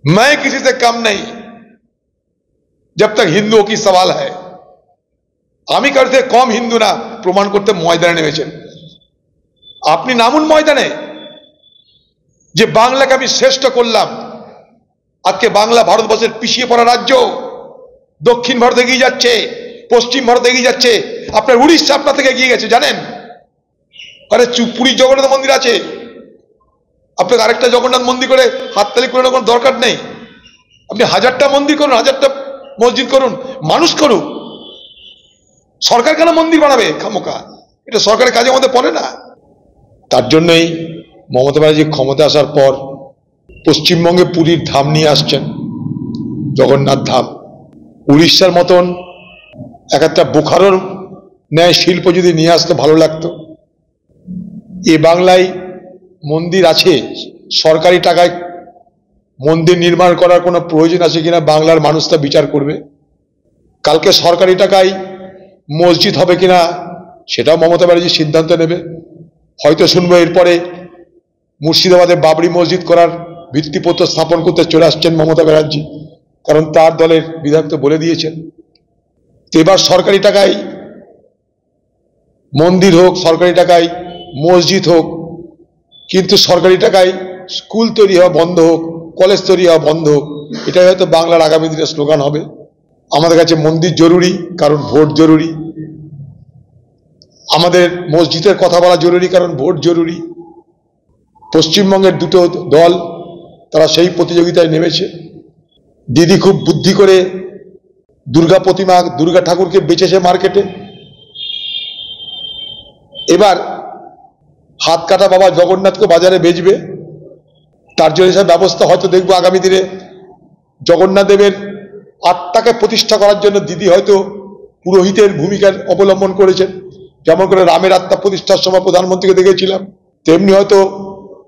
मैं किसी से कम नहीं जब तक हिंदुओं की सवाल है। আমি কারোর থেকে কম হিন্দু না প্রমাণ করতে ময়দানে নেমেছেন। আপনি নামুন ময়দানে যে বাংলাকে আমি শ্রেষ্ঠ করলাম। আজকে বাংলা ভারতবর্ষের পিছিয়ে পড়া রাজ্য, দক্ষিণ ভারত এগিয়ে যাচ্ছে, পশ্চিম ভারত এগিয়ে যাচ্ছে, আপনার উড়িষ্যা আপনার থেকে এগিয়ে গেছে জানেন। আরে পুরীর জগন্নাথ মন্দির আছে, আপনাকে আরেকটা জগন্নাথ মন্দির করে হাততালি করে কোনো দরকার নেই। আপনি হাজারটা মন্দির করুন, হাজারটা মসজিদ করুন, মানুষ করুন। সরকার কেন মন্দির বানাবে খামোকা? এটা সরকারের কাজের মধ্যে পড়ে না। তার জন্যই মমতা ব্যানার্জি ক্ষমতা আসার পর পশ্চিমবঙ্গে পুরীর ধাম নিয়ে আসছেন, জগন্নাথ ধাম। উড়িষ্যার মতন এক একটা বোখারোর ন্যায় শিল্প যদি নিয়ে আসতে ভালো লাগতো। এ বাংলায় মন্দির আছে, সরকারি টাকায় মন্দির নির্মাণ করার কোনো প্রয়োজন আছে কিনা বাংলার মানুষ তা বিচার করবে। কালকে সরকারি টাকায় মসজিদ হবে কিনা সেটাও মমতা ব্যানার্জি সিদ্ধান্ত নেবে। হয়তো শুনবো এরপরে মুর্শিদাবাদে বাবরি মসজিদ করার ভিত্তিপ্রস্তর স্থাপন করতে চলে আসছেন মমতা ব্যানার্জি, কারণ তার দলের বিধায়ক তো বলে দিয়েছেন। এবার সরকারি টাকায় মন্দির হোক, সরকারি টাকায় মসজিদ হোক, কিন্তু সরকারি টাকায় স্কুল তৈরি হওয়া বন্ধ হোক, কলেজ তৈরি হওয়া বন্ধ হোক, এটাই হয়তো বাংলার আগামী দিনের স্লোগান হবে। আমাদের কাছে মন্দির জরুরি, কারণ ভোট জরুরি। আমাদের মসজিদের কথা বলা জরুরি, কারণ ভোট জরুরি। পশ্চিমবঙ্গের দুটো দল তারা সেই প্রতিযোগিতায় নেমেছে। দিদি খুব বুদ্ধি করে দুর্গা প্রতিমা, দুর্গা ঠাকুরকে বেচেছে মার্কেটে। এবার হাত কাটা বাবা জগন্নাথকে বাজারে বেচবে, তার জন্য সব ব্যবস্থা হয়তো দেখবো আগামী দিনে। জগন্নাথ দেবের আত্মাকে প্রতিষ্ঠা করার জন্য দিদি হয়তো পুরোহিতের ভূমিকা অবলম্বন করেছেন। যেমন করে রামের আত্মা প্রতিষ্ঠার সময় প্রধানমন্ত্রীকে দেখেছিলাম, তেমনি হয়তো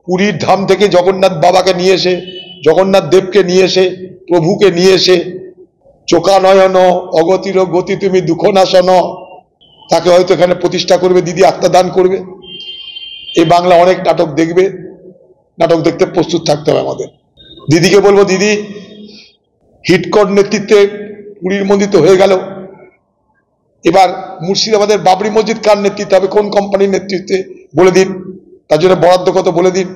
পুরীর ধাম থেকে জগন্নাথ বাবাকে নিয়ে এসে, জগন্নাথ দেবকে নিয়ে এসে, প্রভুকে নিয়ে এসে, চোখা নয়ন অগতির গতি তুমি দুঃখ নাশন, তাকে হয়তো এখানে প্রতিষ্ঠা করবে, দিদি আত্মাদান করবে। এই বাংলা অনেক নাটক দেখবে, নাটক দেখতে প্রস্তুত থাকতে হবে আমাদের। দিদিকে বলবো, দিদি হিটকর নেতৃত্বে পুরীর মন্দির তো হয়ে গেল, এবার মুর্শিদাবাদের বাবরি মসজিদ কার নেতৃত্বে হবে, কোন কোম্পানির নেতৃত্বে বলে দিন, তার জন্য বরাদ্দ কত বলে দিন,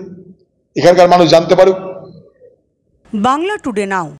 এখানকার মানুষ জানতে পারুক। বাংলা টুডে নাও।